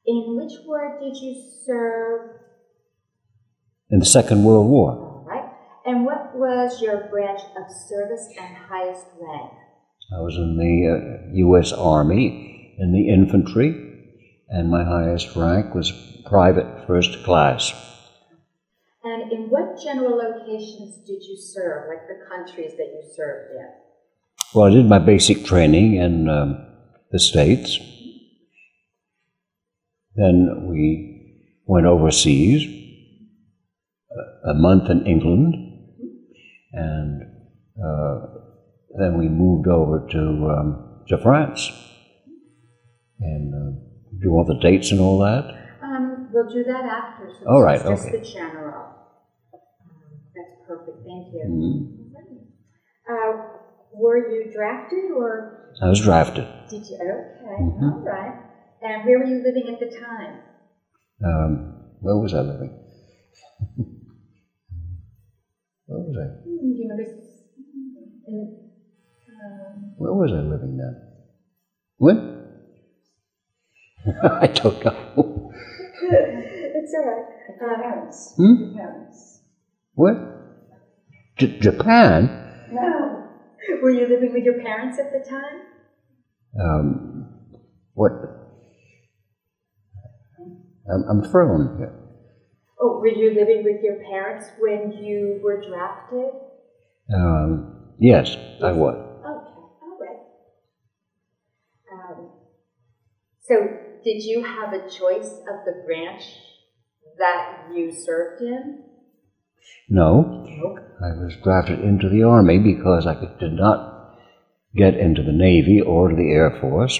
In which war did you serve? In the Second World War. All right. And what was your branch of service and highest rank? I was in the U.S. Army, in the infantry, and my highest rank was private first class. And in what general locations did you serve, like the countries that you served in? Well, I did my basic training in the States. Then we went overseas, a month in England, and then we moved over to France. And do you want the dates and all that? We'll do that after. So all right, just okay. The general. That's perfect. Thank you. Mm-hmm. Were you drafted or? I was drafted. Did you? Okay. Mm-hmm. All right. And where were you living at the time? Where was I living? Where was I? Do you remember? Where was I living then? When? I don't know. It's all right. Parents. Hmm? Parents. What? Japan? No. Were you living with your parents at the time? What? I'm thrown here. Oh, were you living with your parents when you were drafted? Yes, I was. Okay, all right. So, did you have a choice of the branch that you served in? No. Nope. I was drafted into the Army because I did not get into the Navy or to the Air Force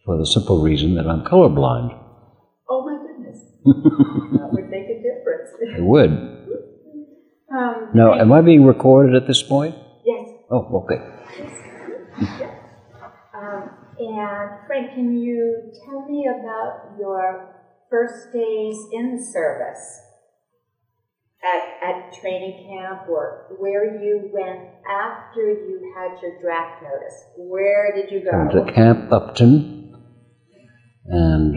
for the simple reason that I'm colorblind. Oh my goodness. That would make a difference. It would. Now, am I being recorded at this point? Yes. Oh, okay. Yes. And Frank, can you tell me about your first days in the service? At training camp, or where you went after you had your draft notice? Where did you go? Went to Camp Upton, and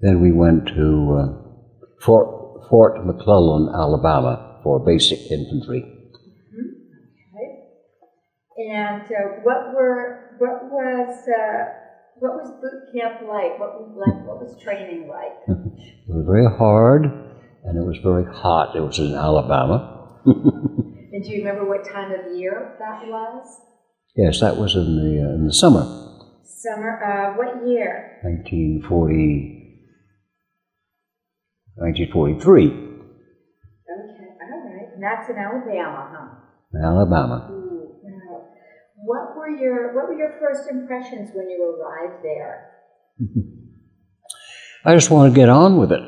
then we went to Fort McClellan, Alabama, for basic infantry. Okay. And what was boot camp like? What was training like? It was very hard, and it was very hot. It was in Alabama. And do you remember what time of year that was? Yes, that was in the summer. Summer. What year? 1943. Okay. All right. And that's in Alabama, huh? In Alabama. Wow. What were your first impressions when you arrived there? I just want to get on with it.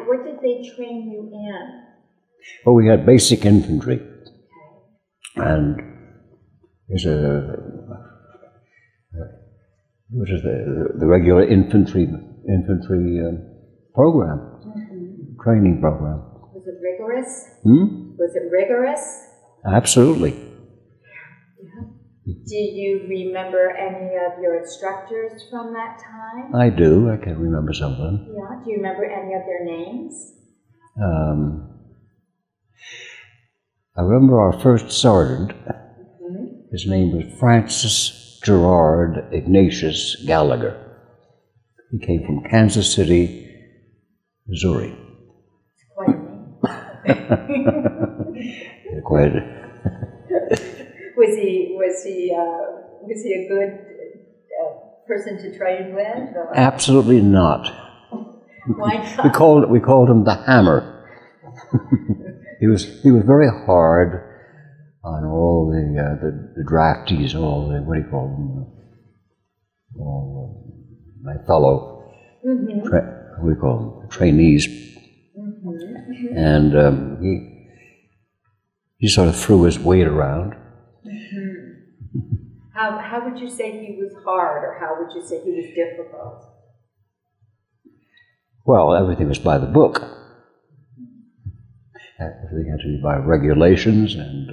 What did they train you in? Well, we had basic infantry, and there's the regular infantry program, training program. Was it rigorous? Hmm? Was it rigorous? Absolutely. Yeah. Do you remember any of your instructors from that time? I do. I can remember some of them. Yeah. Do you remember any of their names? I remember our first sergeant. His name was Francis Gerard Ignatius Gallagher. He came from Kansas City, Missouri. It's quite a name. Quite. Was he a good person to train with? Or? Absolutely not. Why not? We called him the Hammer. He was very hard on all the draftees, all the, what do you call them? All my fellow what do we call them? Trainees. And he sort of threw his weight around. How would you say he was hard, or how would you say he was difficult? Well, everything was by the book. Everything had to be by regulations, and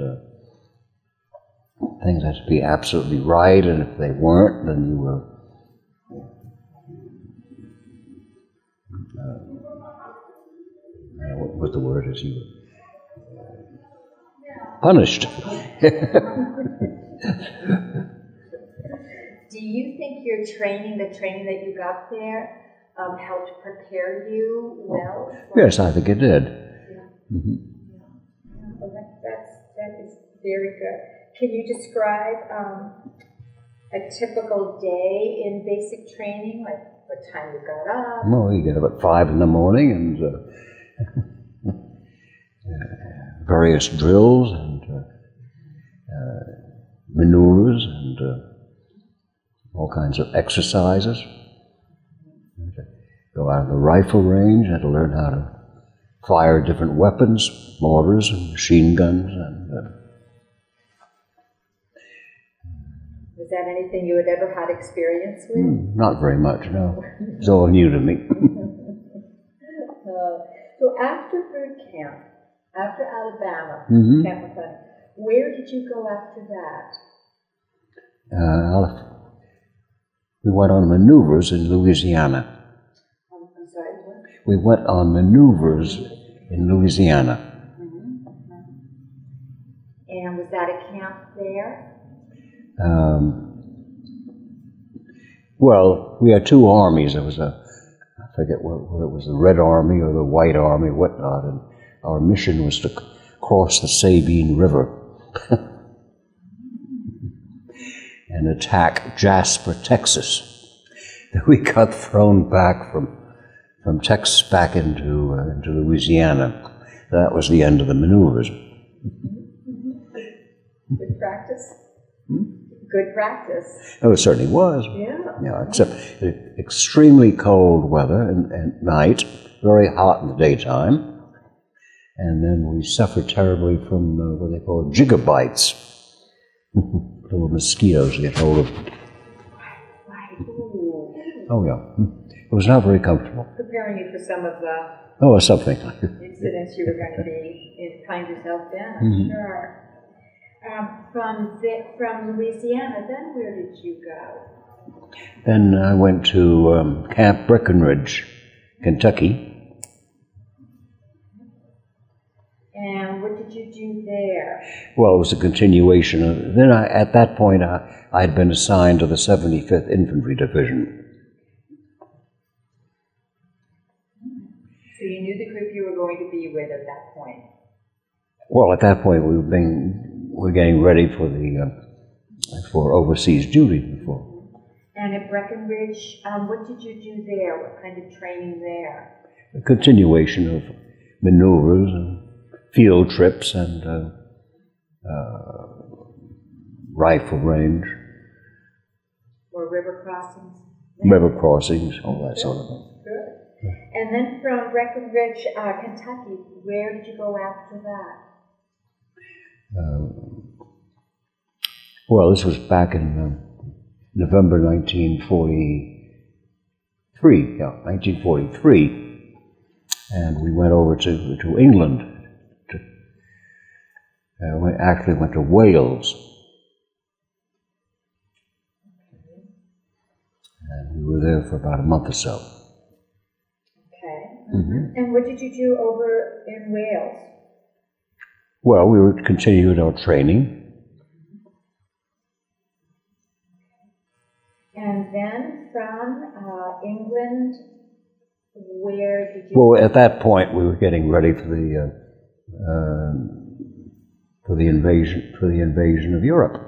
things had to be absolutely right, and if they weren't, then you were what the word is, you were punished. Do you think your training, the training that you got there, helped prepare you well? Yes, I think it did. Yeah. Mm-hmm. Yeah. Well, that is very good. Can you describe a typical day in basic training, like what time you got up? Well, you get up at 5 in the morning, and various drills and maneuvers and all kinds of exercises. Go out of the rifle range, had to learn how to fire different weapons, mortars and machine guns. And was that anything you had ever had experience with? Not very much, no. It's all new to me. So after boot camp, after Alabama, Mm-hmm. Camp McClellan, where did you go after that? We went on maneuvers in Louisiana. I'm sorry, what? We went on maneuvers in Louisiana. Mm-hmm. And was that a camp there? Well, we had two armies. There was I forget whether it was the Red Army or the White Army, whatnot, and our mission was to cross the Sabine River and attack Jasper, Texas. We got thrown back from Texas back into Louisiana. That was the end of the maneuvers. Good practice. Good practice. Oh, it certainly was. Yeah. Except extremely cold weather and night, very hot in the daytime. And then we suffered terribly from what they call gigabites. Little mosquitoes get hold of. Right. Ooh. Oh, yeah. It was not very comfortable. Preparing you for some of the Something. incidents you were going to find yourself in, I'm Mm-hmm. sure. From Louisiana, then where did you go? Then I went to Camp Breckenridge, Kentucky. And what did you do there? Well, it was a continuation of. Then at that point, I had been assigned to the 75th Infantry Division. So you knew the group you were going to be with at that point? Well, at that point, we were getting ready for overseas duty before. And at Breckenridge, what did you do there? What kind of training there? A continuation of maneuvers and field trips and rifle range. Or river crossings? River crossings, all that sort of thing. Good. And then from Breckenridge, Kentucky, where did you go after that? Well, this was back in November 1943. Yeah, 1943. And we went over to England. We actually went to Wales. And we were there for about a month or so. Okay. Mm-hmm. And what did you do over in Wales? Well, we were continuing our training. And then from England, where did you... Well, at that point, we were getting ready for the invasion of Europe.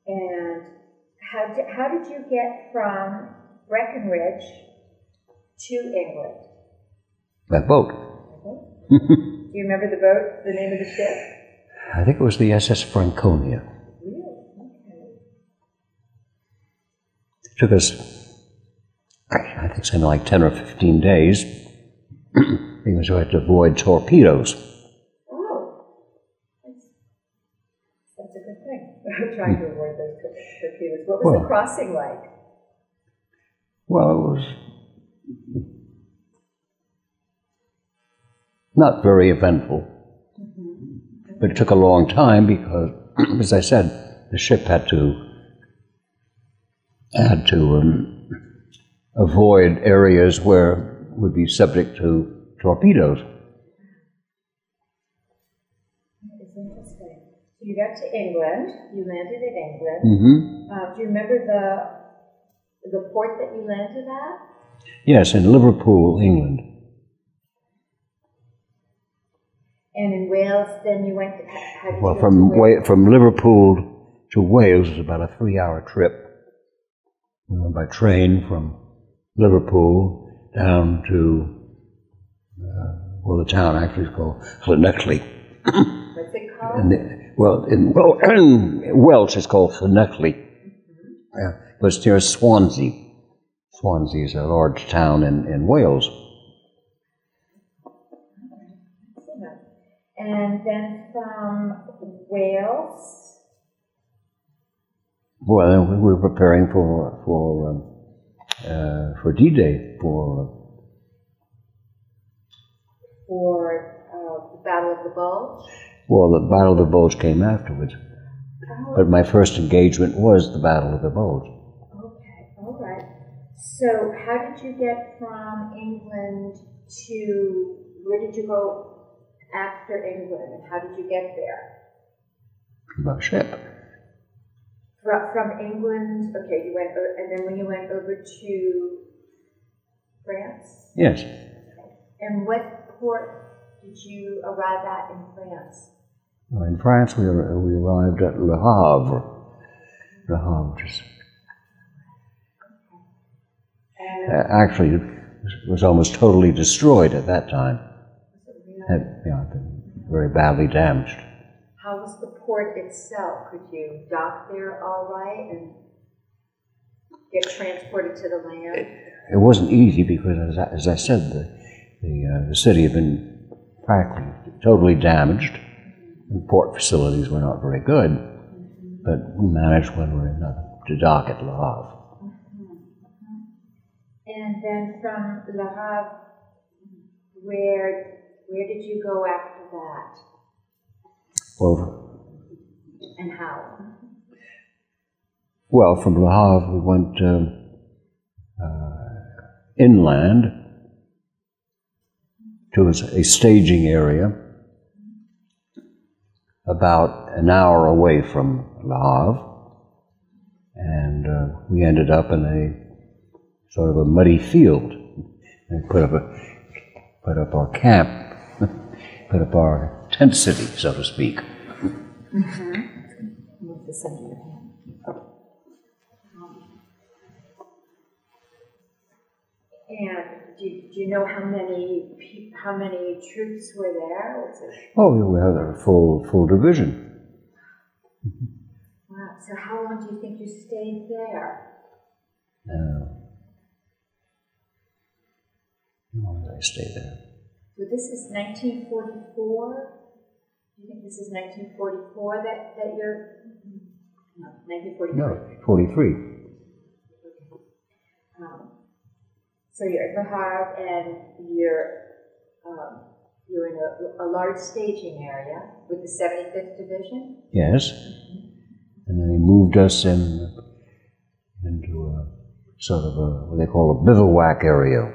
And how did you get from Breckenridge to England? That boat. Do you remember the boat, the name of the ship? I think it was the SS Franconia. Really? Okay. It took us, I think, something like 10 or 15 days because we had to avoid torpedoes. Oh, that's a good thing. Trying to avoid those torpedoes. What was the crossing like? Well, it was not very eventful. Mm-hmm. But it took a long time because, as I said, the ship had to avoid areas where it would be subject to torpedoes. It's interesting. So you got to England. You landed in England. Mm-hmm. Do you remember the port that you landed at? Yes, in Liverpool, England. And in Wales, then you went. How did Well, you go from Liverpool to Wales was about a 3-hour trip. We went by train from Liverpool down to, well, the town actually is called Llanelli. What's it called? In Welsh it's called Llanelli. Mm-hmm. Yeah, but it's near Swansea. Swansea is a large town in Wales. And then from Wales? Well, then we were preparing for D-Day, for the Battle of the Bulge? Well, the Battle of the Bulge came afterwards. Oh. But my first engagement was the Battle of the Bulge. Okay, all right. So how did you get from England to, where did you go after England, and how did you get there? By ship. From England, okay, you went, and then when you went over to France? Yes. And what port did you arrive at in France? In France, we arrived at Le Havre. Le Havre. Actually, it was almost totally destroyed at that time. Had been very badly damaged. How was the port itself? Could you dock there all right and get transported to the land? It wasn't easy because, as I said, the city had been practically totally damaged, and port facilities were not very good. But we managed when we were to dock at Le Havre. And then from Le Havre, where did you go after that? Well, and how? Well, from Le Havre we went inland to a staging area about an hour away from Le Havre, and we ended up in a sort of a muddy field. And put up our camp, put up our tent city, so to speak. Mm-hmm. Move this under your hand. Okay. And do you know how many troops were there? Was it? Oh, we had a full division. Wow. So how long do you think you stayed there? How long did I stay there? So this is 1944. Do you think this is 1944 that you're? No, 1943. No, 43. So you're at Le Havre, and you're in a large staging area with the 75th Division. Yes, and then they moved us into a sort of what they call a bivouac area.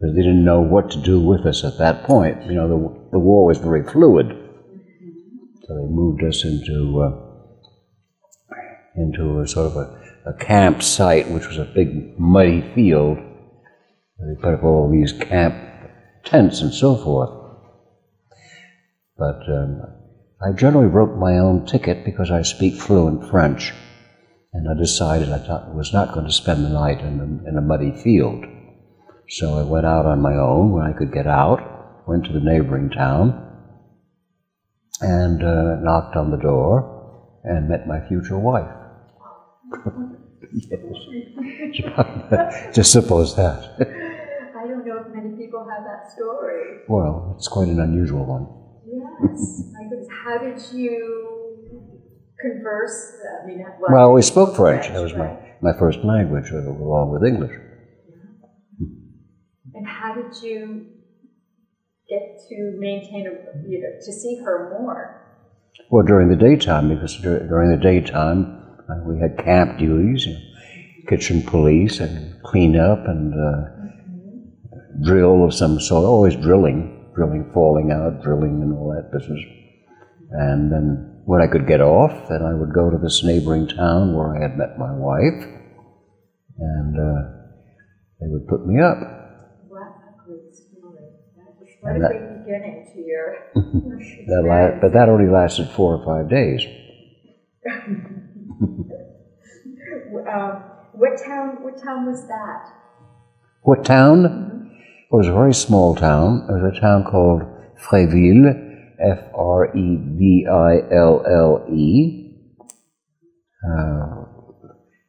Because they didn't know what to do with us at that point. You know, the war was very fluid. So they moved us into a sort of a campsite, which was a big muddy field. They put up all these camp tents and so forth. But I generally wrote my own ticket because I speak fluent French. And I decided I was not going to spend the night in a muddy field. So I went out on my own when I could get out, went to the neighboring town, and knocked on the door, and met my future wife. Yes. Just suppose that. I don't know if many people have that story. Well, it's quite an unusual one. Yes. My goodness. How did you converse? I mean, well, we spoke French. That was my first language, along with English. And how did you get to maintain, to see her more? Well, during the daytime, because during the daytime we had camp duties, kitchen police, and clean up, and drill of some sort, always drilling, falling out, drilling, and all that business. And then when I could get off, then I would go to this neighboring town where I had met my wife, and they would put me up. What a great story. What a great beginning to your... But that only lasted 4 or 5 days. What town was that? What town? It was a very small town. It was a town called Fréville, Freville,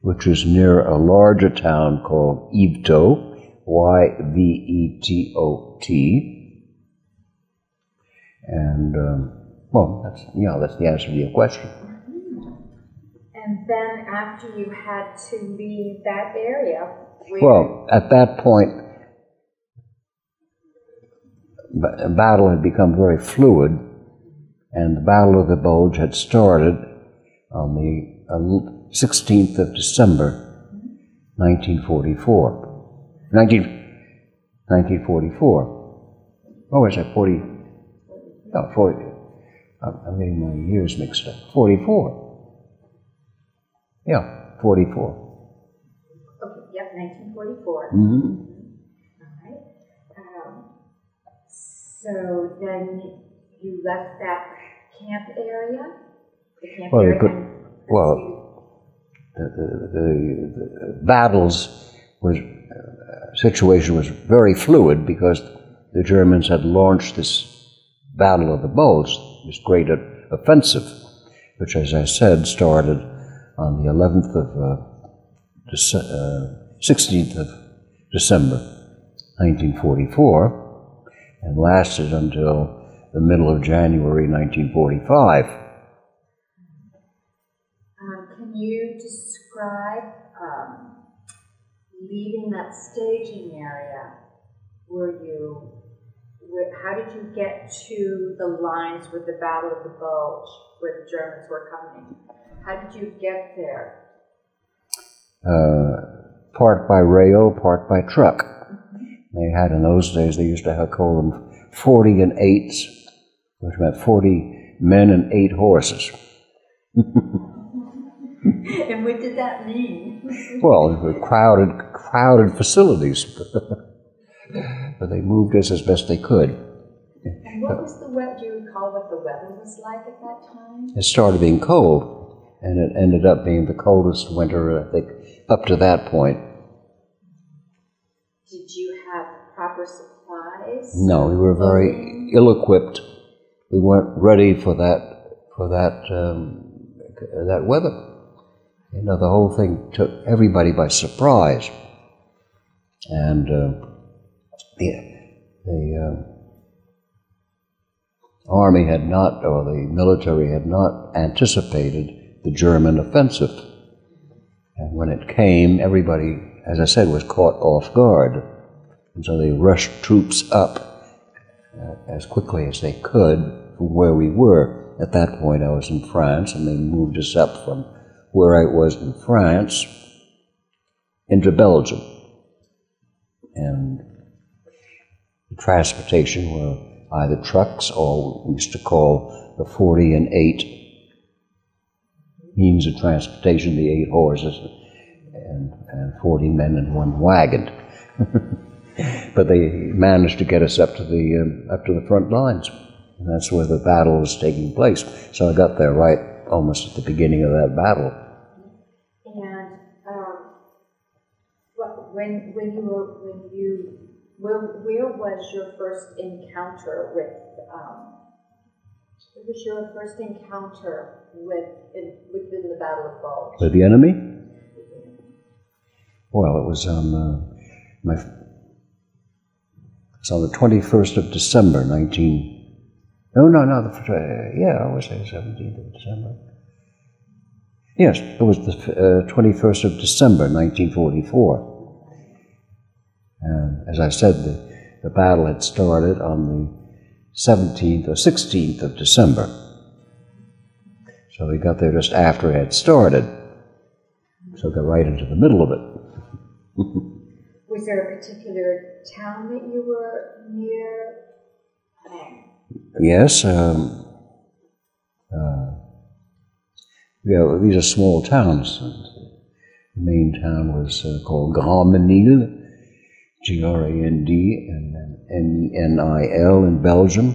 which is near a larger town called Yvetot, Yvetot. And, that's the answer to your question. And then after you had to leave that area, well, at that point, the battle had become very fluid, and the Battle of the Bulge had started on the 16th of December, 1944. 1944. Oh, is that 40? No, 40. I'm getting my years mixed up. 44. Yeah, 44. Okay, yep, 1944. Mm-hmm. All right. So then you left that camp area? The camp area? The battles situation was very fluid because the Germans had launched this Battle of the Bulge, this great offensive, which, as I said, started on the 16th of December, 1944, and lasted until the middle of January, 1945. Can you describe leaving that staging area? How did you get to the lines with the Battle of the Bulge, where the Germans were coming? How did you get there? Part by rail, part by truck. They had, in those days, they used to call them 40 and 8s, which meant 40 men and 8 horses. And what did that mean? Well, crowded facilities. But they moved us as best they could. And what was the weather? Do you recall what the weather was like at that time? It started being cold, and it ended up being the coldest winter, I think, up to that point. Did you have proper supplies? No, we were very ill-equipped. We weren't ready for that weather. The whole thing took everybody by surprise, and the army had not, or the military had not anticipated the German offensive. And when it came, everybody, as I said, was caught off guard. And so they rushed troops up as quickly as they could from where we were. At that point, I was in France, and they moved us up from where I was in France into Belgium. And the transportation were either trucks or we used to call the 40 and 8 means of transportation, the 8 horses and 40 men in one wagon. But they managed to get us up to the front lines, and that's where the battle was taking place. So I got there right almost at the beginning of that battle. And where was your first encounter with? What was your first encounter within the Battle of Bulge? With the enemy? Well, it was on the 21st of December, I would say 17th of December. Yes, it was the 21st of December, 1944. And as I said, the battle had started on the 17th or 16th of December. So we got there just after it had started. So got right into the middle of it. Was there a particular town that you were near? Yes. Yeah, these are small towns. The main town was called Grandmenil, Grand, and then Menil in Belgium.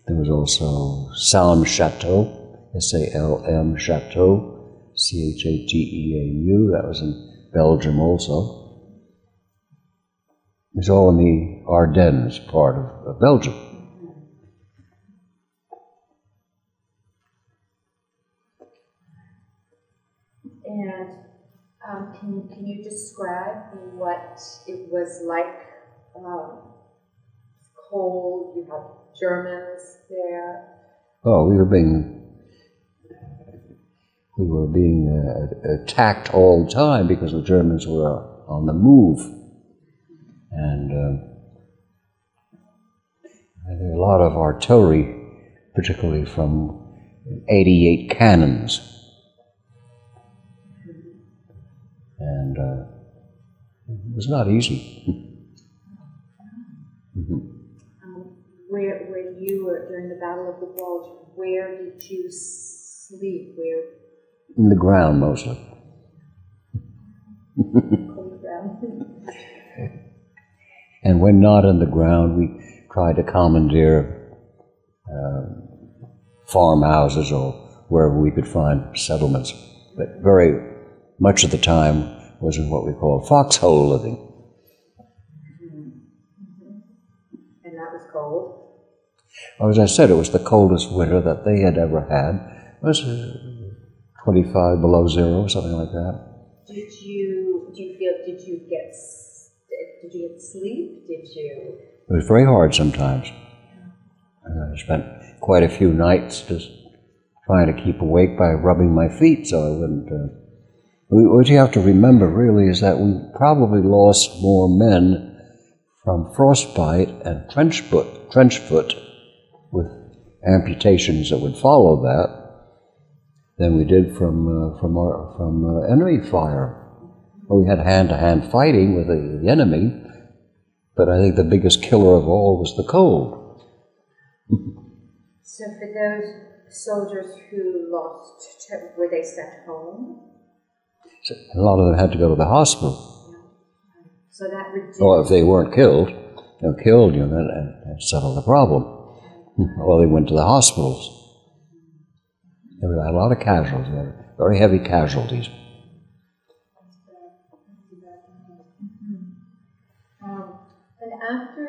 There was also Salm Chateau, Salm Chateau, Chateau. That was in Belgium also. It was all in the Ardennes part of Belgium. And can you describe what it was like? Cold, you had Germans there. Oh, we were being attacked all the time because the Germans were on the move. And there were a lot of artillery, particularly from 88 cannons. And it was not easy. Where you were during the Battle of the Bulge, where did you sleep? Where? In the ground, mostly. Cold ground. And when not in the ground, we tried to commandeer farmhouses or wherever we could find settlements. But very much of the time was in what we call foxhole living. And that was cold? Well, as I said, it was the coldest winter that they had ever had. It was 25 below zero, something like that. Did you get sleep? It was very hard sometimes. I spent quite a few nights just trying to keep awake by rubbing my feet so I wouldn't... What you have to remember, really, is that we probably lost more men from frostbite and trench foot with amputations that would follow that than we did from enemy fire. Well, we had hand-to-hand fighting with the enemy, but I think the biggest killer of all was the cold. So for those soldiers who lost, were they sent home? So a lot of them had to go to the hospital. So that reduced... Or if they weren't killed, and settle the problem. Or they went to the hospitals. There were a lot of casualties, very heavy casualties. And after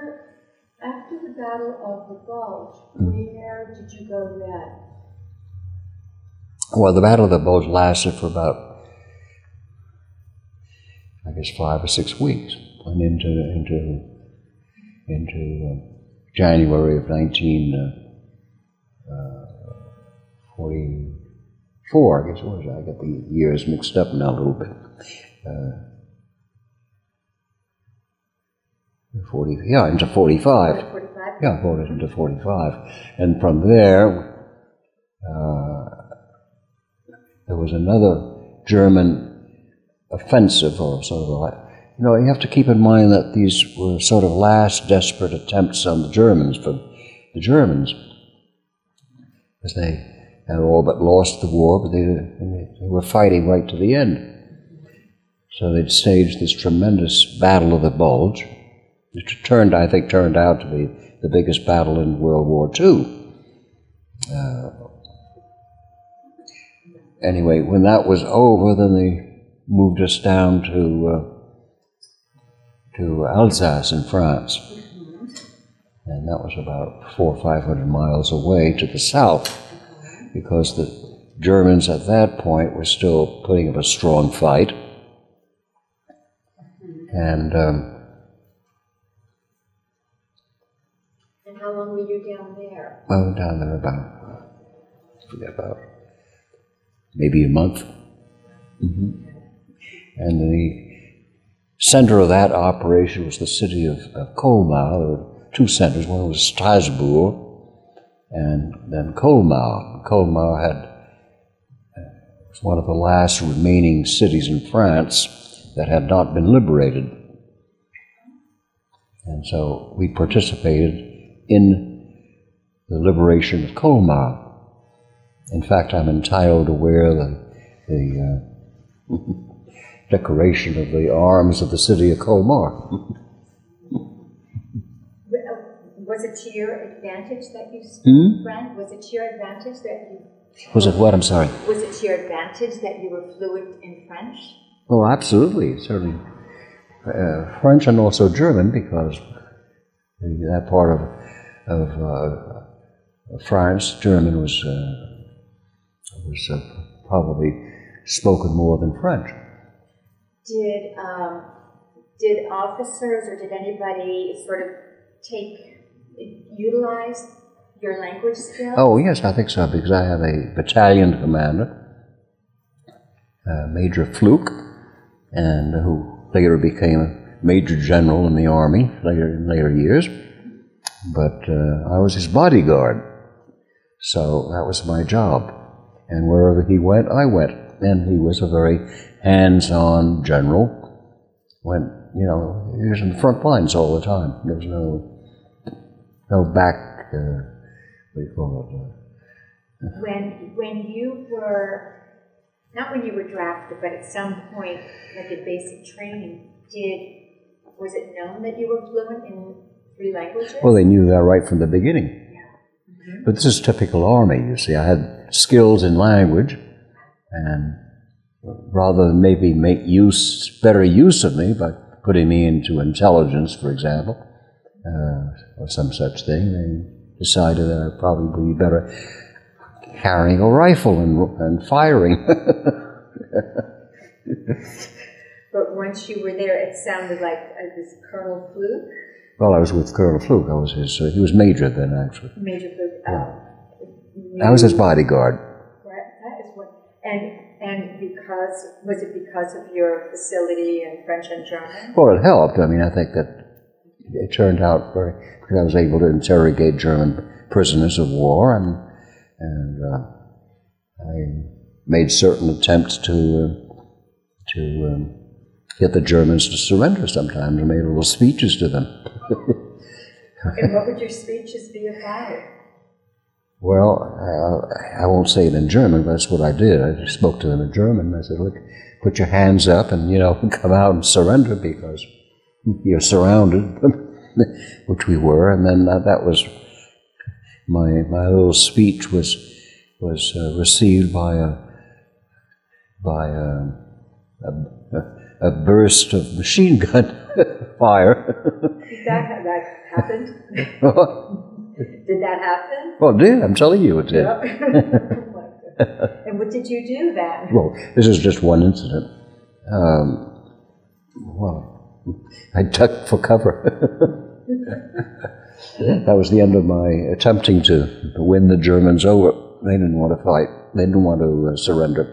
the Battle of the Bulge, where did you go then? Well, the Battle of the Bulge lasted for about, I guess, 5 or 6 weeks, and into January of 1944, I guess it was. I got the years mixed up now a little bit. Into 45. 45? Yeah, voted into 45. And from there, there was another German offensive, or sort of like, you have to keep in mind that these were sort of last desperate attempts on the Germans, because they had all but lost the war, but they were fighting right to the end. So they'd staged this tremendous Battle of the Bulge, which turned out to be the biggest battle in World War II. Anyway, when that was over, then they moved us down to Alsace in France. And that was about 400 or 500 miles away to the south, because the Germans at that point were still putting up a strong fight. And how long were you down there? I was down there about maybe a month. And the center of that operation was the city of Colmar. There were two centers. One was Strasbourg, and then Colmar. Colmar was one of the last remaining cities in France that had not been liberated. And so we participated in the liberation of Colmar. In fact, I'm entitled to wear the decoration of the arms of the city of Colmar. Was it to your advantage that you spoke French? Was it to your advantage that you... Was it what? I'm sorry. Was it to your advantage that you were fluent in French? Oh, absolutely, certainly. French and also German, because that part of France, German was probably spoken more than French. Did officers or did anybody sort of utilize your language skills? Oh, yes, I think so, because I have a battalion commander, Major Fluke, and who later became a major general in the army in later years. But I was his bodyguard, so that was my job. And wherever he went, I went. And he was a very hands-on general. He was in the front lines all the time. There was no back, what do you call it? When you were, not when you were drafted, but at some point, like in basic training, was it known that you were fluent in 3 languages? Well, they knew that right from the beginning. Yeah. But this is typical Army, you see. I had skills in language, and rather than maybe make better use of me by putting me into intelligence, for example, or some such thing, they decided that I'd probably be better carrying a rifle and firing. But once you were there, it sounded like this Colonel Fluke? Well, I was with Colonel Fluke. I was he was Major then, actually. Major Fluke. Yeah. I was his bodyguard. That is what. And was it because of your facility in French and German? Well, it helped. I mean, I think that it turned out because I was able to interrogate German prisoners of war, and I made certain attempts to get the Germans to surrender sometimes. I made little speeches to them. And what would your speeches be about? Well, I won't say it in German, but that's what I did. I just spoke to them in German. I said, look, put your hands up and, come out and surrender because you're surrounded, which we were. And then that was my little speech was received by a burst of machine gun fire. Did that happen? Did that happen? Well, it did. I'm telling you it did. Yep. And what did you do then? Well, this is just one incident. I ducked for cover. That was the end of my attempting to win the Germans over. They didn't want to fight. They didn't want to surrender.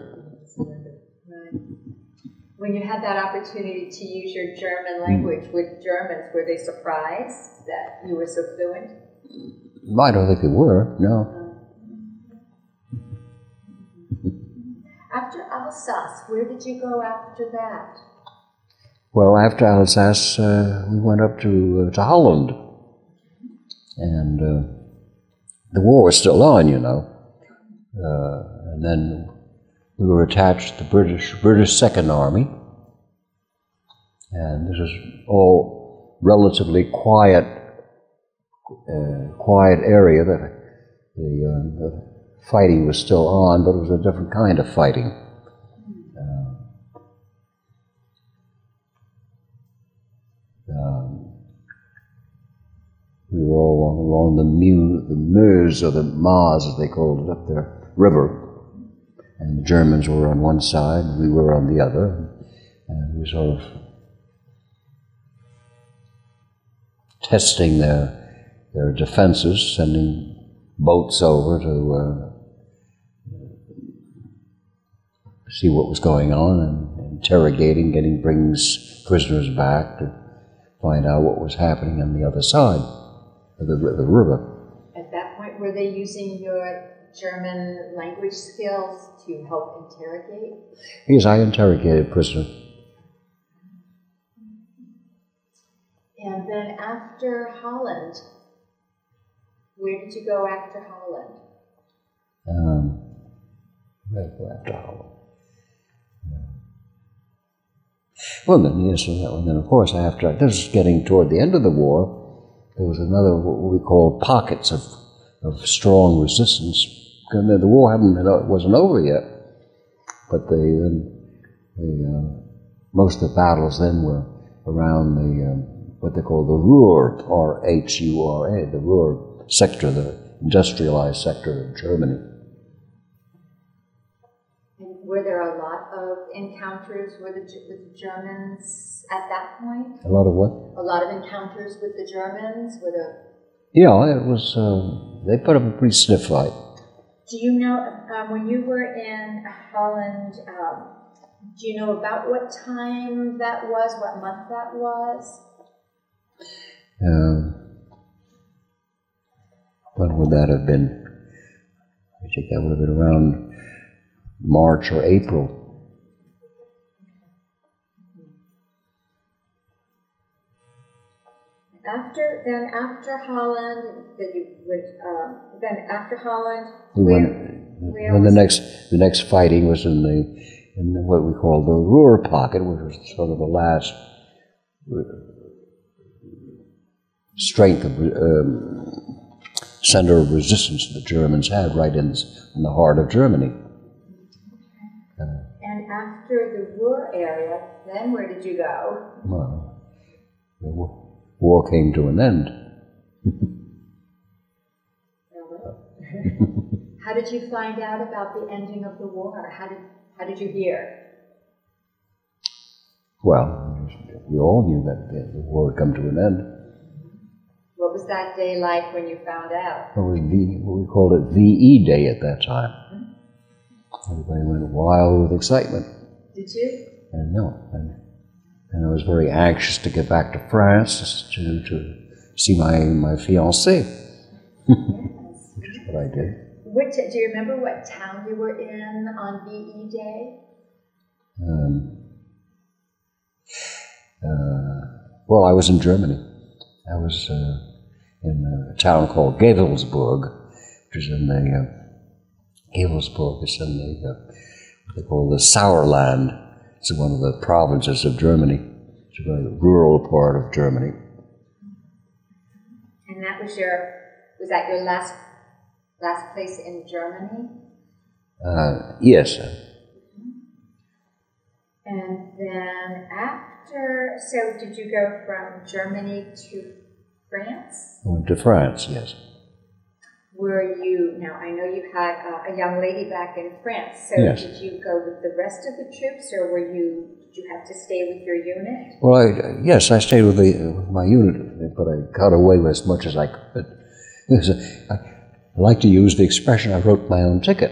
Right. When you had that opportunity to use your German language with Germans, were they surprised that you were so fluent? I don't think they were, no. After Alsace, where did you go after that? Well, after Alsace, we went up to Holland. And the war was still on, and then we were attached to the British Second Army. And this was all relatively quiet area. The fighting was still on, but it was a different kind of fighting. We were all along the Meuse, or the Maas, as they called it, up there, river. And the Germans were on one side, we were on the other. And we were sort of testing their defenses, sending boats over to see what was going on, and interrogating, bringing prisoners back to find out what was happening on the other side. the river. At that point, were they using your German language skills to help interrogate? Yes, I interrogated prisoners. And then after Holland, where did you go after Holland? Where did I go after Holland? Well, then, yes, and then of course, after this was getting toward the end of the war, there was another what we called pockets of strong resistance. And the war wasn't over yet, but most of the battles then were around what they call the Ruhr, R-H-U-R-A, the Ruhr sector, the industrialized sector of Germany. And were there a lot of encounters with the Germans at that point? A lot of what? A lot of encounters with the Germans? Yeah, it was, they put up a pretty stiff fight. Do you know, when you were in Holland, do you know about what time that was, what month that was? When would that have been? I think that would have been around March or April. After Holland, The next fighting was in what we call the Ruhr pocket, which was sort of the last strength of center of resistance the Germans had right in the heart of Germany. And after the Ruhr area, then where did you go? Well, the war came to an end. How did you find out about the ending of the war? How did you hear? Well, we all knew that the war had come to an end. What was that day like when you found out? It was what we called it VE Day at that time. Mm-hmm. Everybody went wild with excitement. Did you? And I was very anxious to get back to France to see my fiancée, which is what I did. Do you remember what town you were in on VE Day? Well, I was in Germany. I was in a town called Gevelsburg, which is in Gevelsburg is in what they call the Sauerland. It's one of the provinces of Germany. It's a very rural part of Germany. And that was that your last place in Germany? Yes. And then so did you go from Germany to France? I went to France, yes. Now I know you had a young lady back in France, so yes. Did you go with the rest of the troops, or did you have to stay with your unit? Well, yes, I stayed with my unit, but I got away with as much as I could. I like to use the expression, I wrote my own ticket.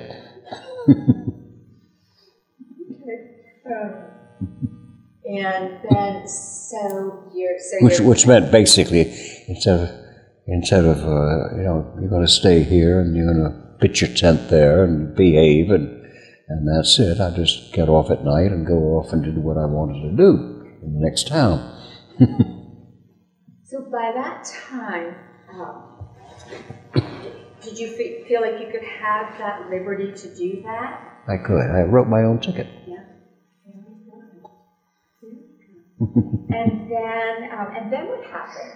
And then, which meant basically, instead of you're going to stay here and you're going to pitch your tent there and behave and that's it. I just get off at night and go off and do what I wanted to do in the next town. So by that time, did you feel like you could have that liberty to do that? I could. I wrote my own ticket. Yeah. And then what happened?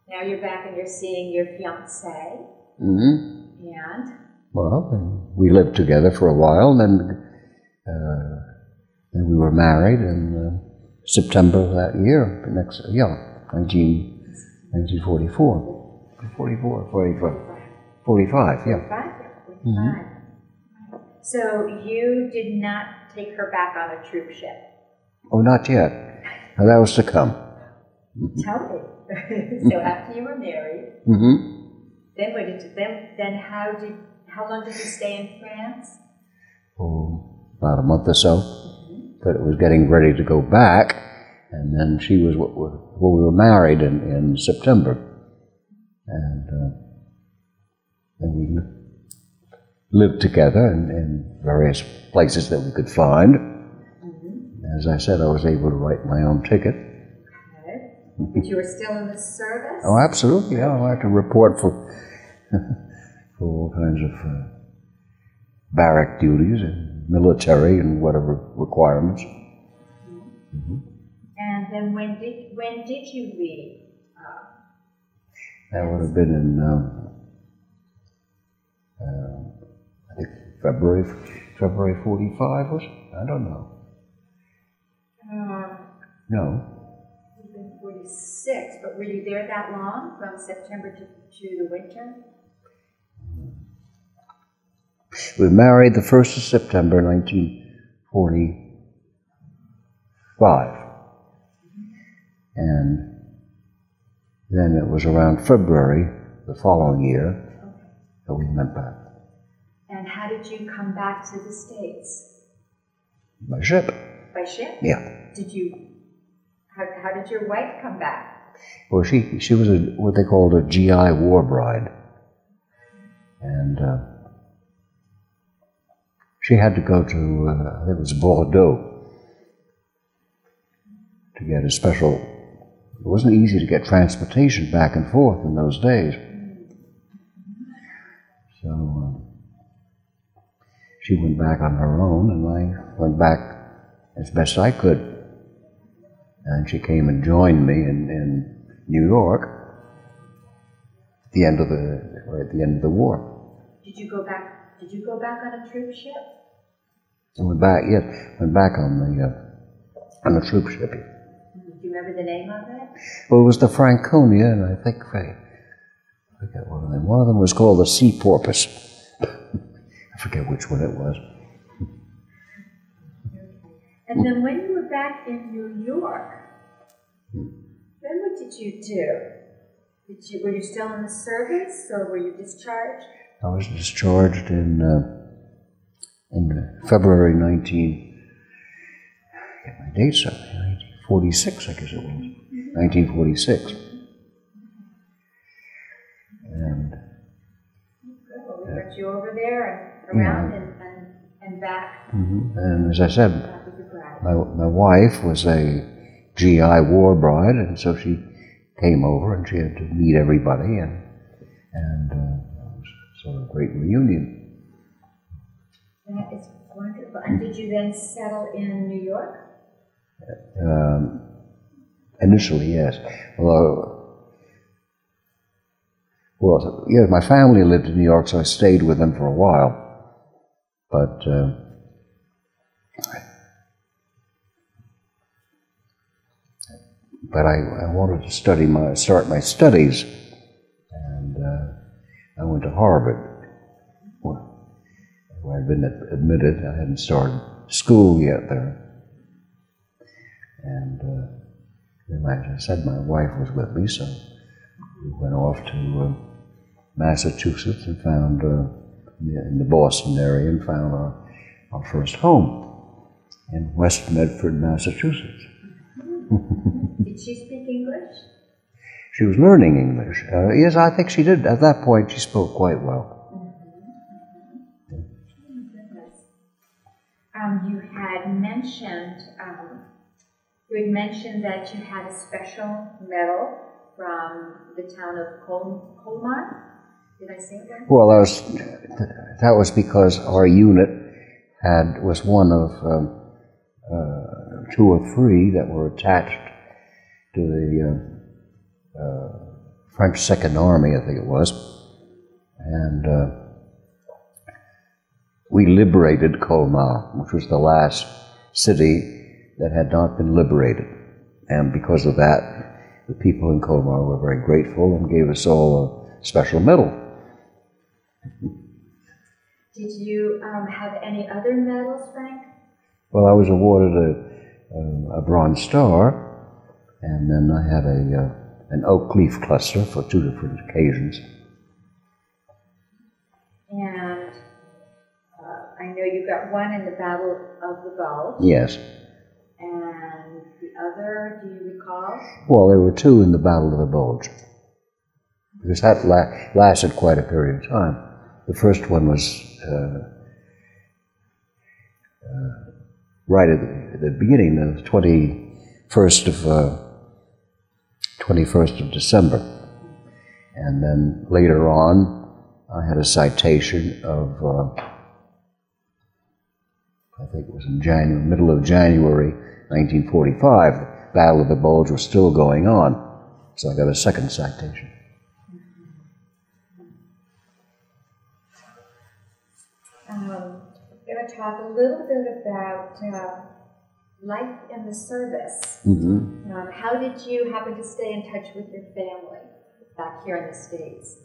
Now you're back and you're seeing your fiancée. Mm-hmm. And? Well, we lived together for a while, and then we were married in September of that year, 1944. 45, yeah. 45. Mm-hmm. So you did not take her back on a troop ship? Oh, not yet. Now, that was to come. Tell me. So after you were married, mm-hmm. then how long did you stay in France? Oh, about a month or so. Mm-hmm. But it was getting ready to go back, and then she was we were married in September. and we lived together in various places that we could find. As I said, I was able to write my own ticket. Okay. But you were still in the service? Oh, absolutely. Yeah, I had to report for all kinds of barrack duties and military and whatever requirements. And then when did you leave? That would have been in I think February 45 was it? I don't know. No. It would have been 46, but were you there that long, from September to the winter? We were married the 1st of September 1945. And then it was around February the following year that we went back. And how did you come back to the States? By ship. By ship? Yeah. How did your wife come back? Well, she was what they called a GI war bride. And she had to go to, I think it was Bordeaux, to get a special. It wasn't easy to get transportation back and forth in those days. So she went back on her own, and I went back as best I could. And she came and joined me in New York at the end of the war. Did you go back on a troop ship? I went back, yes, went back on the troop ship. Do you remember the name of it? Well, it was the Franconia, and I think I forget one of them. One of them was called the Sea Porpoise. I forget which one it was. And then when you were back in New York, then what did you do? Were you still in the service, or were you discharged? I was discharged in February 1946, I guess it was. 1946. And we got you over there and around and back. And as I said, my wife was a GI war bride, and so she came over and she had to meet everybody, and it was sort of a great reunion. That is wonderful. And did you then settle in New York? Initially, yes. Well, yeah, my family lived in New York, so I stayed with them for a while. But I wanted to start my studies, and I went to Harvard. Where I'd been admitted. I hadn't started school yet there. And then, as I said, my wife was with me, so we went off to Massachusetts and found, in the Boston area, and found our first home in West Medford, Massachusetts. Did she speak English? She was learning English. Yes, I think she did. At that point, she spoke quite well. You had mentioned that you had a special medal from the town of Colmar. Did I say that? Well, that was because our unit was one of 2 or 3 that were attached to the French Second Army, I think it was, and we liberated Colmar, which was the last city that had not been liberated. And because of that, the people in Colmar were very grateful and gave us all a special medal. Did you have any other medals, Frank? Well, I was awarded a Bronze Star, and then I had an oak leaf cluster for 2 different occasions. And I know you got one in the Battle of the Bulge. Yes. And the other, do you recall? Well, there were 2 in the Battle of the Bulge. because that lasted quite a period of time. The first one was right at the beginning, the 21st of December. And then later on, I had a citation of, I think it was in middle of January 1945. The Battle of the Bulge was still going on, so I got a second citation. I'm going to talk a little bit about life in the service. Mm-hmm. How did you happen to stay in touch with your family back here in the States?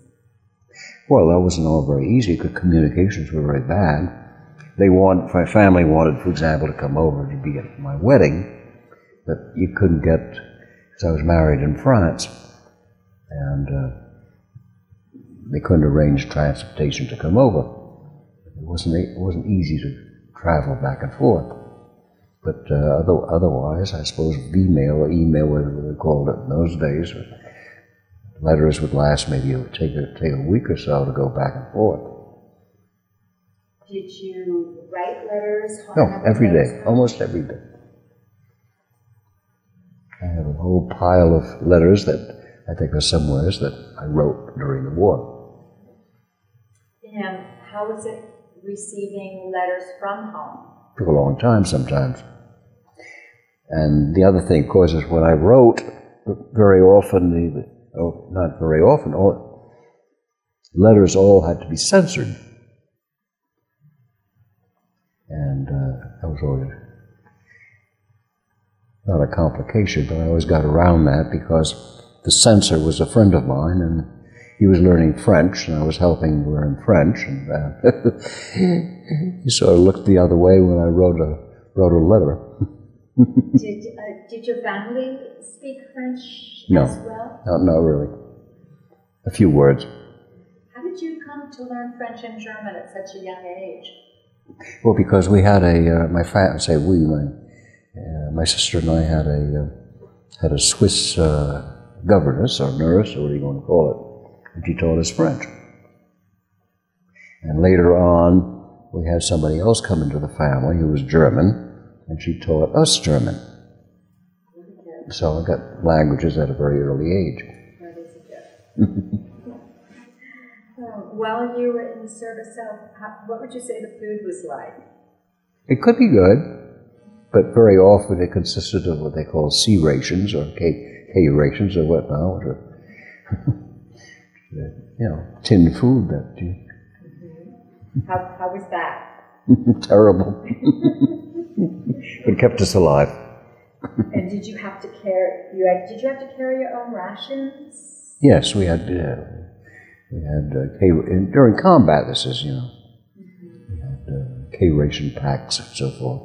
Well, that wasn't all very easy because communications were very bad. My family wanted, for example, to come over to be at my wedding, but you couldn't get, because I was married in France, and they couldn't arrange transportation to come over. It wasn't easy to travel back and forth. But otherwise, I suppose email, whatever they called it in those days, letters would last maybe, it would take a week or so to go back and forth. Did you write letters? No, every day, almost every day. I have a whole pile of letters that I think are somewheres that I wrote during the war. And how was it receiving letters from home? Took a long time sometimes. And the other thing, of course, is when I wrote, very often, not very often, letters all had to be censored. And that was always not a complication, but I always got around that because the censor was a friend of mine, and he was learning French, and I was helping learn French, and he sort of looked the other way when I wrote a letter. Did your family speak French as well? No, not really. A few words. How did you come to learn French and German at such a young age? Well, because we had my sister and I had a Swiss governess or nurse, or what do you want to call it, and she taught us French. And later on, we had somebody else come into the family who was German, and she taught us German. So I got languages at a very early age. That is good. While you were in the service, what would you say the food was like? It could be good, but very often it consisted of what they call C rations or K rations or whatnot, or tinned food. That How was that? Terrible. But kept us alive. And did you have to carry your own rations? Yes, we had during combat. This is, we had K ration packs and so forth.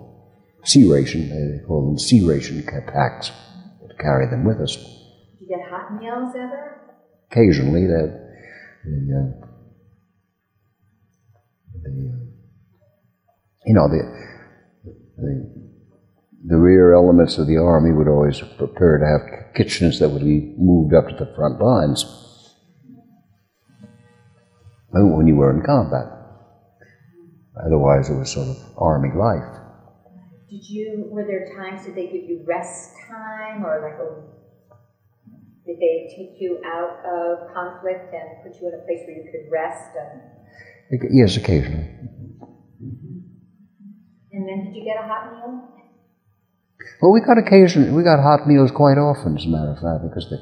C ration, they call them C ration packs, to carry them with us. Did you get hot meals ever? Occasionally, the rear elements of the army would always prepare to have kitchens that would be moved up to the front lines when you were in combat. Otherwise, it was sort of army life. Were there times, did they give you rest time, or did they take you out of conflict and put you in a place where you could rest? Yes, occasionally. And then did you get a hot meal? Well, we got hot meals quite often, as a matter of fact, because the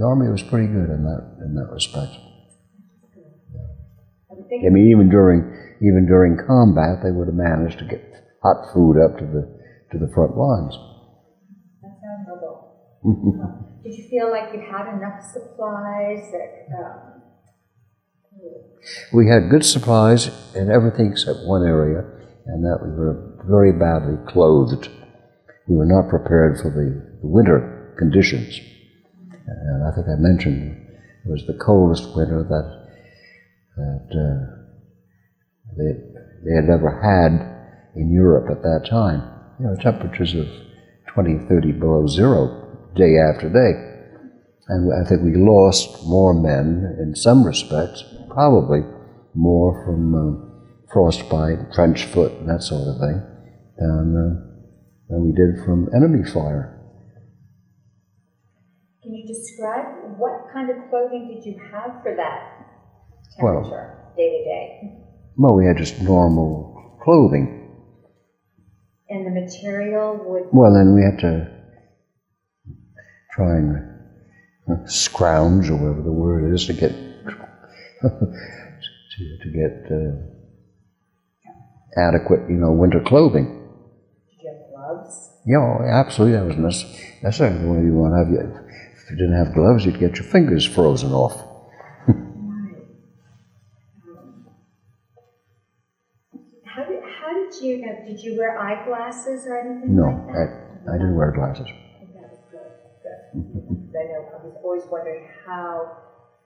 army was pretty good in that respect. I mean, even during combat, they would have managed to get hot food up to the front lines. That's admirable. Did you feel like you had enough supplies? We had good supplies in everything except one area, and that we were very badly clothed. We were not prepared for the winter conditions. And I think I mentioned it was the coldest winter that they had ever had in Europe at that time. Temperatures of 20, 30 below zero day after day. And I think we lost more men in some respects, probably more from frostbite, trench foot, and that sort of thing, than we did from enemy fire. Can you describe what kind of clothing did you have for that temperature, day to day? Well, we had just normal clothing. And the material would... Well, then we had to try and scrounge, or whatever the word is, to get to get adequate, winter clothing. Did you have gloves? Yeah, absolutely. That was necessary. The way you want to have if you didn't have gloves, you'd get your fingers frozen off. Right. Did you wear eyeglasses or anything like that? I didn't wear glasses. That was good. I know, I was always wondering how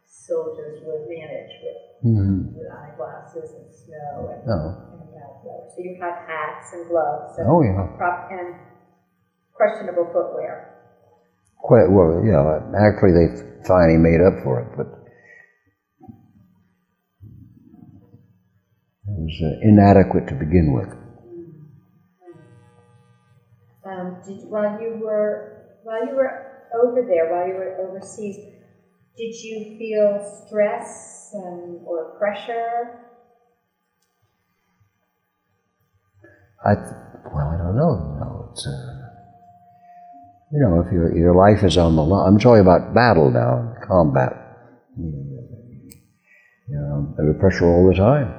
soldiers would manage with eyeglasses and snow and bad weather. So you have hats and gloves and, and questionable footwear. Quite well, yeah. Actually, they finally made up for it, but it was inadequate to begin with. While you were over there, while you were overseas, did you feel stress or pressure? I don't know. It's if your life is on the line. I'm talking about battle now, combat. Under pressure all the time.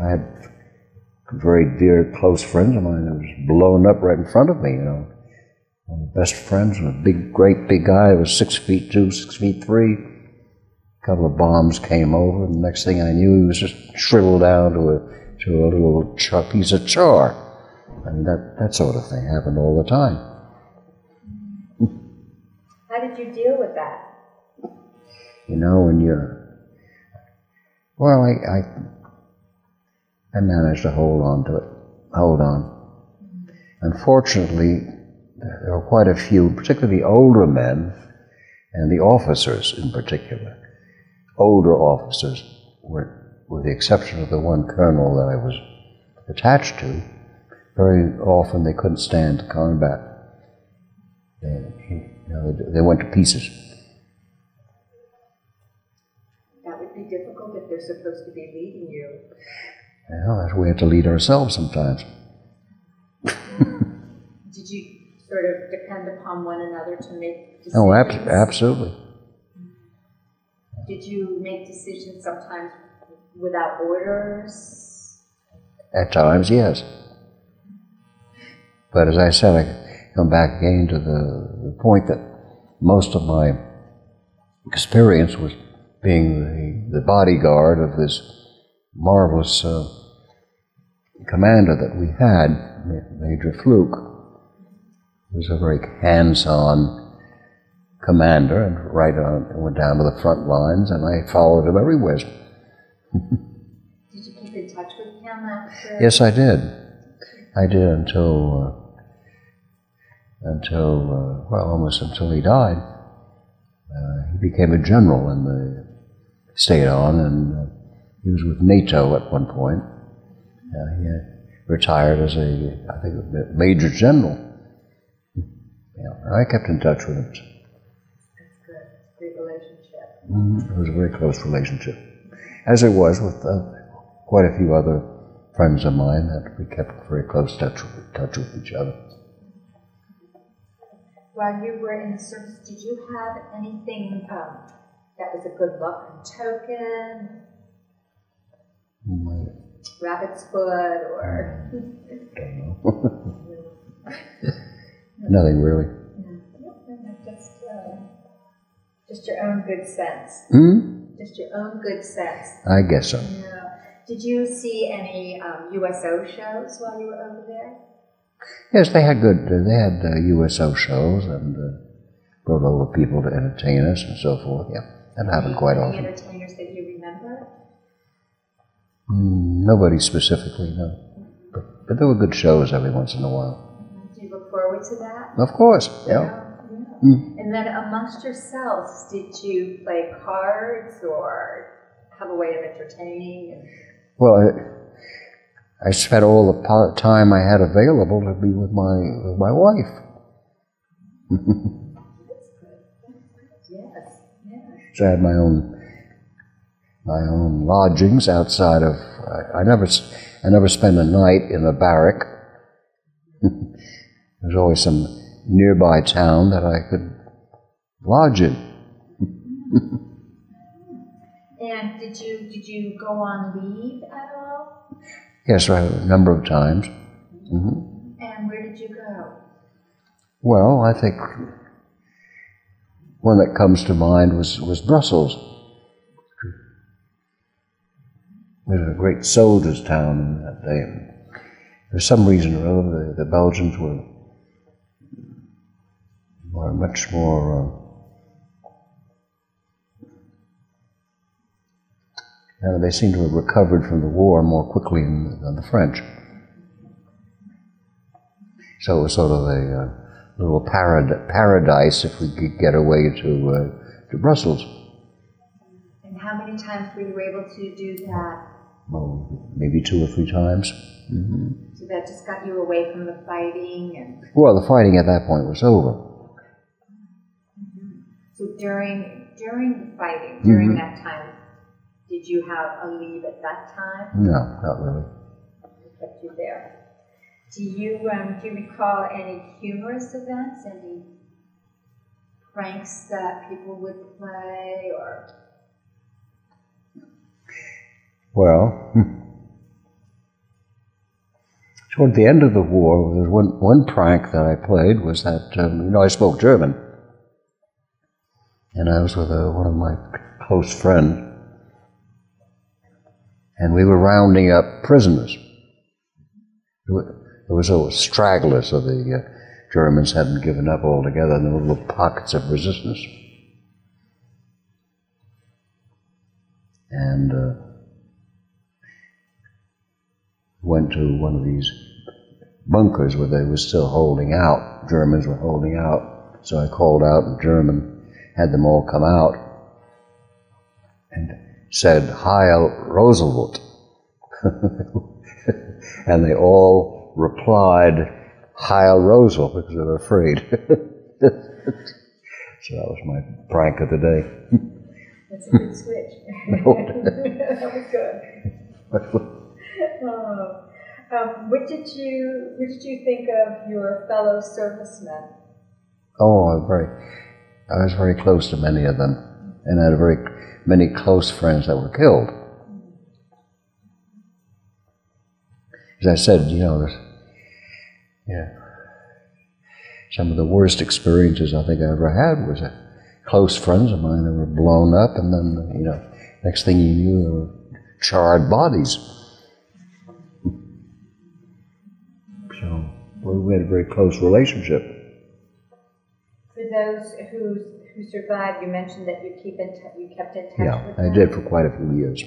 I had very dear, close friends of mine that was blown up right in front of me. One of my best friends was a great big guy. He was 6'2", 6'3". A couple of bombs came over, and the next thing I knew, he was just shriveled down to a little piece of char. I mean, that sort of thing happened all the time. How did you deal with that? When you're... Well, I managed to hold on. Unfortunately, there were quite a few, particularly older men, and the officers in particular. Older officers, with the exception of the one colonel that I was attached to, very often they couldn't stand combat. They went to pieces. That would be difficult if they're supposed to be leading you. We had to lead ourselves sometimes. Did you sort of depend upon one another to make decisions? Oh, absolutely. Did you make decisions sometimes without orders? At times, yes. But as I said, I come back again to the point that most of my experience was being the bodyguard of this marvelous commander that we had, Major Fluke. He was a very hands-on commander, and went down to the front lines, and I followed him everywhere. Did you keep in touch with him after? Yes, I did. I did almost until he died. He became a general, and stayed on, and he was with NATO at one point. He retired as I think, a major general. I kept in touch with him. That's good. Great relationship. It was a very close relationship, as it was with quite a few other friends of mine that we kept very close touch with each other. While you were in the service, did you have anything that was a good luck token? Rabbit's foot, or... Don't know. Nothing really. Just your own good sense. Just your own good sense. I guess so. Yeah. Did you see any USO shows while you were over there? Yes, they had USO shows, and brought over people to entertain us and so forth. Yeah, that happened quite often. Any entertainers that you remember? Nobody specifically, no. But there were good shows every once in a while. Do you look forward to that? Of course, yeah. And then amongst yourselves, did you play cards or have a way of entertaining? Well, I spent all the time I had available to be with my wife. That's good. Yes, yes. So I had my own lodgings outside of. I never spent a night in a barrack. There's always some nearby town that I could lodge in. And did you go on leave at all? Yes, a number of times. Mm-hmm. And where did you go? Well, I think one that comes to mind was Brussels. It was a great soldiers' town in that day. For some reason or other, the Belgians were much more. They seem to have recovered from the war more quickly than the French. So it was sort of a little paradise if we could get away to Brussels. And how many times were you able to do that? Well, maybe 2 or 3 times. Mm-hmm. So that just got you away from the fighting and. Well, the fighting at that point was over. Mm-hmm. So during the fighting, during that time, did you have a leave at that time? No, not really. It kept you there. Do you recall any humorous events, any pranks that people would play, or? Well, toward the end of the war, there was one prank that I played was that, I spoke German. And I was with one of my close friends. And we were rounding up prisoners. There was all stragglers, so the Germans hadn't given up altogether, and there were little pockets of resistance. And went to one of these bunkers where they were still holding out. Germans were holding out. So I called out in German, had them all come out, and said, Heil Roosevelt. And they all replied, Heil Roosevelt, because they were afraid. So that was my prank of the day. That's a good switch. That was good. What did you think of your fellow servicemen? Oh, I was very close to many of them, and I had many close friends that were killed. As I said, some of the worst experiences I think I ever had was close friends of mine that were blown up, and then, next thing you knew, there were charred bodies. So we had a very close relationship. For those who survived, you mentioned that you kept in touch with them? I did for quite a few years.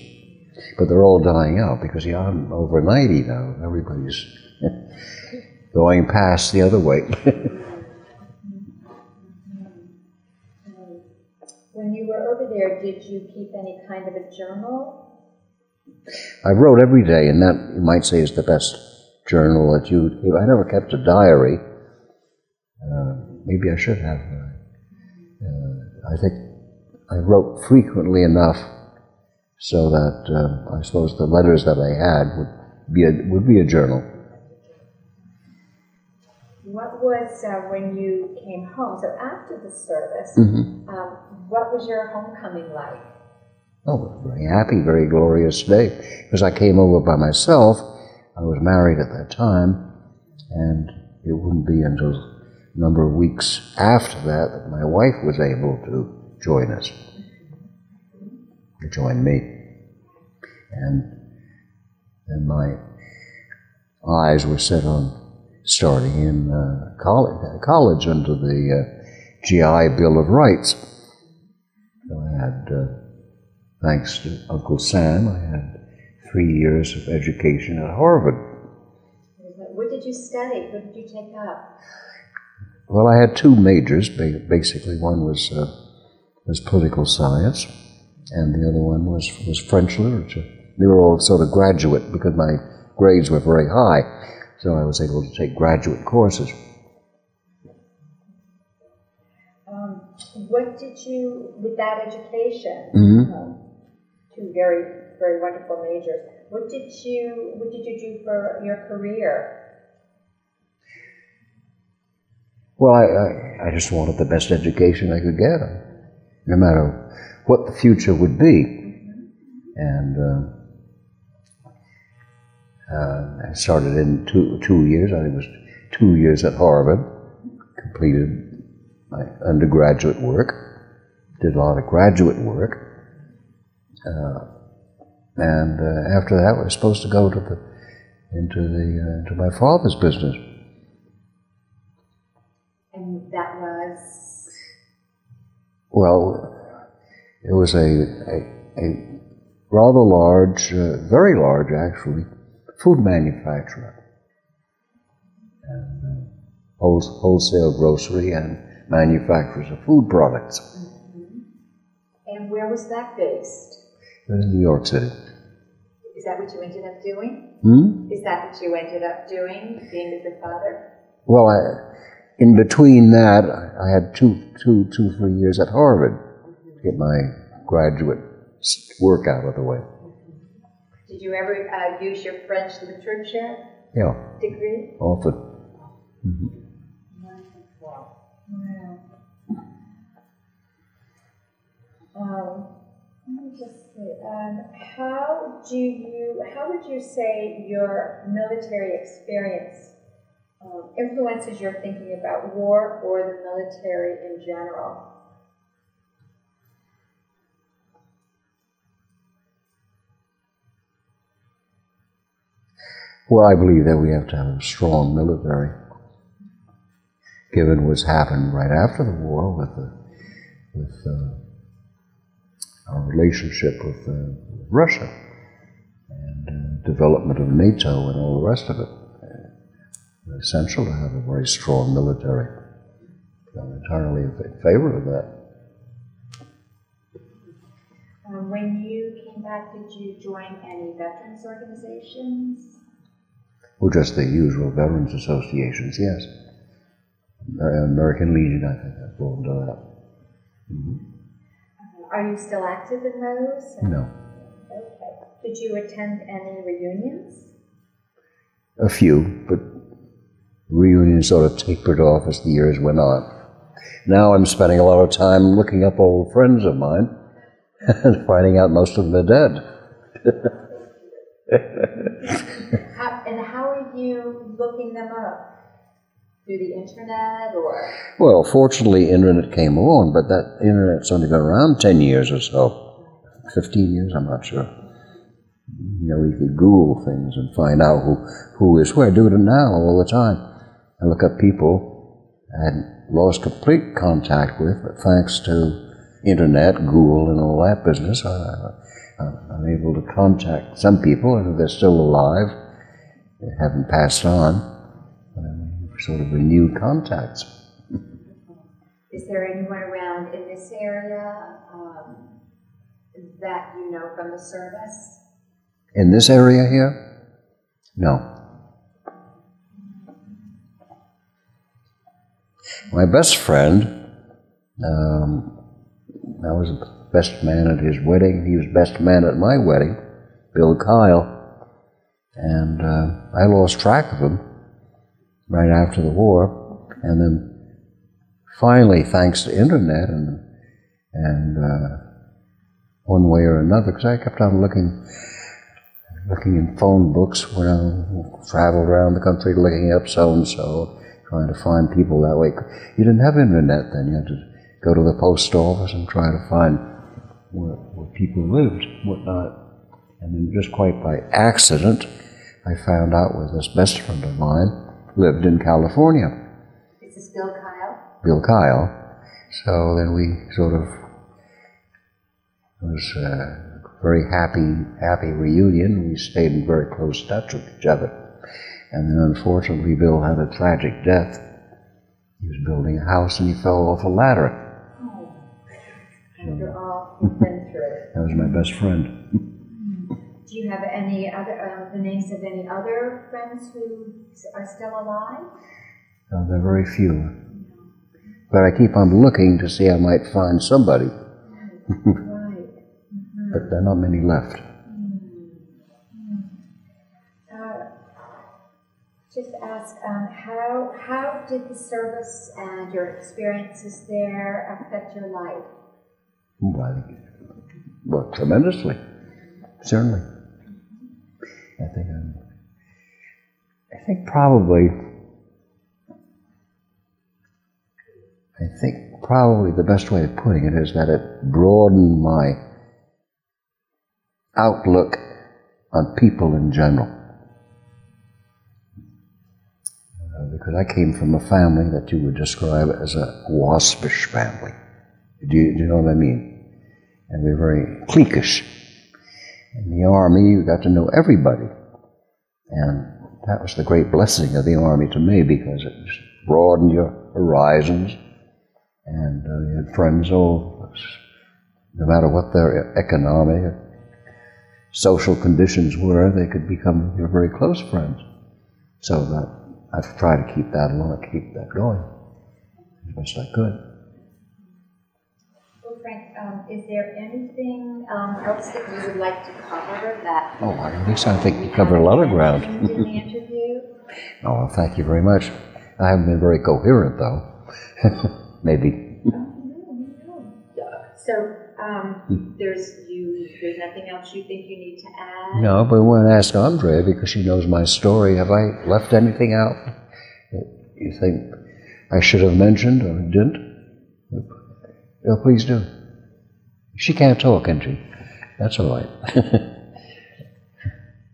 But they're all dying out because, I'm over 90 now. Everybody's going past the other way. When you were over there, did you keep any kind of a journal? I wrote every day, and that, you might say, is the best journal that I never kept a diary. Maybe I should have. I think I wrote frequently enough so that I suppose the letters that I had would be a journal. What was, when you came home, so after the service, what was your homecoming like? Oh, very happy, very glorious day. Because I came over by myself. I was married at that time, and it wouldn't be until a number of weeks after that my wife was able to join us, to join me. And then my eyes were set on starting in college under the GI Bill of Rights. So I had, thanks to Uncle Sam, I had 3 years of education at Harvard. What did you study? What did you take up? Well, I had two majors, basically. One was political science, and the other one was French literature. They were all sort of graduate because my grades were very high, so I was able to take graduate courses. What did you, with that education, two very, very wonderful majors, what did you do for your career? Well, I just wanted the best education I could get, no matter what the future would be. And I started in 2 years. I think it was 2 years at Harvard, completed my undergraduate work, did a lot of graduate work, and after that I was supposed to go into my father's business. And that was? Well, it was a rather large, very large actually, food manufacturer, and wholesale grocery and manufacturers of food products. And where was that based? In New York City. Is that what you ended up doing? Hmm? Is that what you ended up doing, being with your father? Well, in between that, I had 3 years at Harvard to get my graduate work out of the way. Did you ever use your French literature degree? Often. Wow. Let me just see. How would you say your military experience influences your thinking about war or the military in general? Well, I believe that we have to have a strong military, given what's happened right after the war with our relationship with Russia and development of NATO and all the rest of it. It's essential to have a very strong military. I'm entirely in favor of that. When you came back, did you join any veterans organizations? Well, just the usual veterans associations, yes. American Legion, I think I belong to that. Are you still active in those? No. Okay. Did you attend any reunions? A few, but reunions sort of tapered off as the years went on. Now I'm spending a lot of time looking up old friends of mine and finding out most of them are dead. How are you looking them up? Through the internet, or? Well, fortunately, internet came along, but that internet's only been around 10 years or so. 15 years, I'm not sure. You know, you could Google things and find out who is who. I do it now all the time. I look up people I had lost complete contact with, but thanks to internet, Google, and all that business, I'm able to contact some people, and if they're still alive, they haven't passed on. Sort of renewed contacts. Is there anyone around in this area that you know from the service? In this area here? No. My best friend, I was best man at his wedding. He was best man at my wedding, Bill Kyle. And I lost track of him right after the war, and then finally, thanks to internet and one way or another, because I kept on looking in phone books when I traveled around the country, looking up so-and-so, trying to find people that way. You didn't have internet then. You had to go to the post office and try to find where people lived, whatnot. And then just quite by accident, I found out where this best friend of mine lived in California. Is this Bill Kyle? Bill Kyle. So then we sort of, it was a very happy reunion. We stayed in very close touch with each other. And then unfortunately Bill had a tragic death He was building a house and he fell off a ladder. Oh. After all you've been through. That was my best friend. Do you have any other, the names of any other friends who are still alive? There are very few. But I keep on looking to see I might find somebody. Right. But there are not many left. Just ask, how did the service and your experiences there affect your life? Well, tremendously. Certainly. I think probably the best way of putting it is that it broadened my outlook on people in general. Because I came from a family that you would describe as a waspish family. Do you know what I mean? And we were very cliquish. In the Army, you got to know everybody. And that was the great blessing of the Army to me, because it just broadened your horizons. And you had friends, no matter what their economic, social conditions were, they could become your very close friends. So that I've tried to keep that along, keep that going as best I could. Well, Frank, is there anything else that you would like to cover that? Oh, at least I think you covered a lot of ground. In the interview? Oh, well, thank you very much. I haven't been very coherent, though. Maybe. No. So, there's nothing else you think you need to add? No, but I want to ask Andrea, because she knows my story. Have I left anything out that you think I should have mentioned or didn't? Oh, please do. She can't talk, can she? That's all right.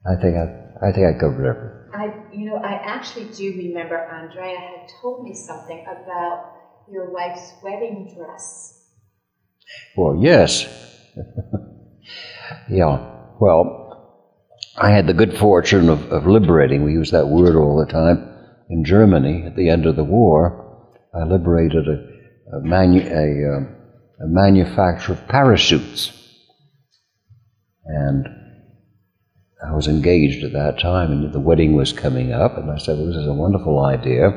I think I covered everything. I actually do remember Andrea had told me something about your wife's wedding dress. Well, yes. Yeah. Well, I had the good fortune of liberating, we use that word all the time, in Germany at the end of the war. I liberated a manufacturer of parachutes. And I was engaged at that time, and the wedding was coming up, and I said, well, this is a wonderful idea.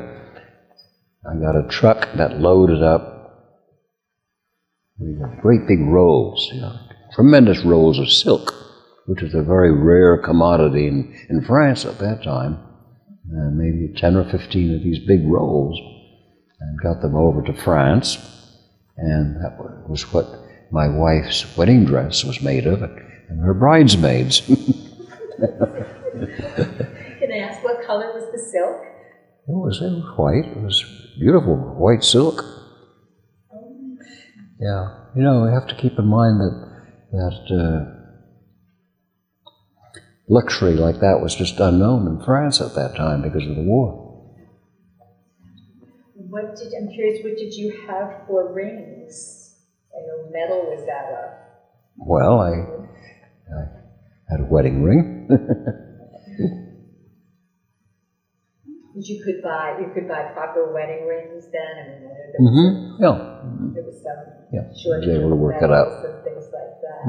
I got a truck that loaded up with great big rolls, tremendous rolls of silk, which was a very rare commodity in France at that time. And maybe 10 or 15 of these big rolls, and got them over to France. And that was what my wife's wedding dress was made of, and her bridesmaids. Can I ask what color was the silk? It was white. It was beautiful, white silk. Yeah, we have to keep in mind that luxury like that was just unknown in France at that time because of the war. I'm curious, what did you have for rings? I know metal was that a... Well, I had a wedding ring. You could buy proper wedding rings then. I mean, yeah. There was some shortage of able to work it out and things like that.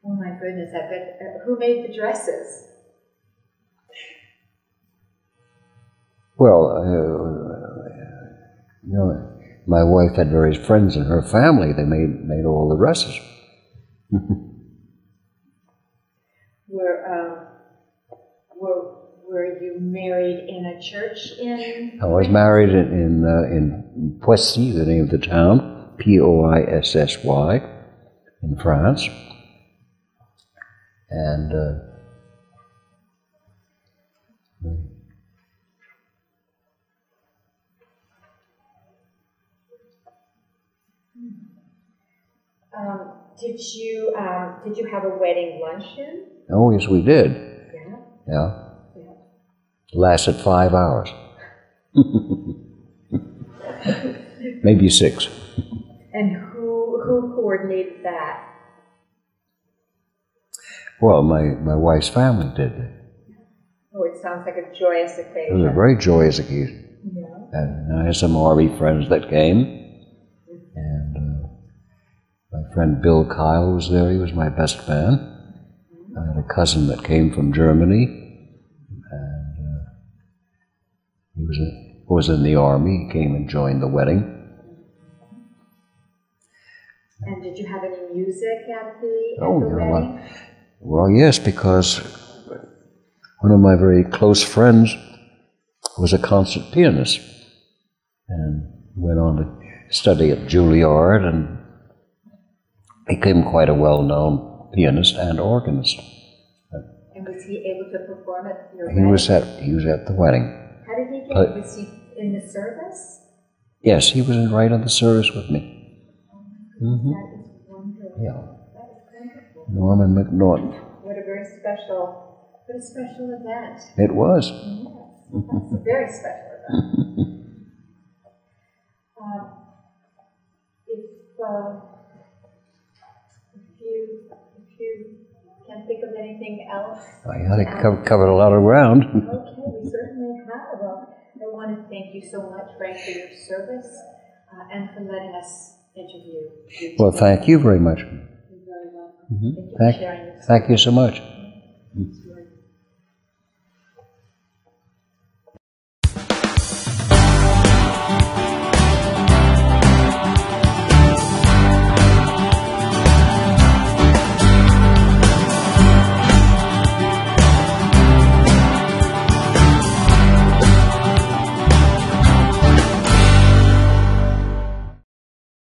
Oh my goodness! I bet. Who made the dresses? Well, my wife had various friends in her family. They made all the dresses. Were you married in a church in? I was married in Poissy, the name of the town, Poissy, in France, and did you have a wedding luncheon? Oh, yes, we did. Yeah. It lasted 5 hours. Maybe 6. And who coordinated that? Well, my wife's family did. Oh, it sounds like a joyous It occasion. was a very joyous occasion. Yeah. And I had some Army friends that came, and my friend Bill Kyle was there. He was my best man. I had a cousin that came from Germany, and he was in the Army. He came and joined the wedding. And did you have any music at the Yeah, wedding? well, yes, because one of my very close friends was a concert pianist and went on to study at Juilliard and became quite a well-known pianist and organist. And was he able to perform at your wedding? He was at the wedding. How did he get? Was he in the service? Yes, he was right in the service with me. Mm-hmm. That is wonderful. Yeah. That is wonderful. Norman McNaughton. What a very special event. It was. Yes, that's a very special event. If you can't think of anything else. I had covered a lot of ground. Okay, we certainly have. I want to thank you so much, Frank, for your service and for letting us interview you. Well, thank you very much. You're very welcome. Mm-hmm. Thank you for sharing your story. Thank you so much.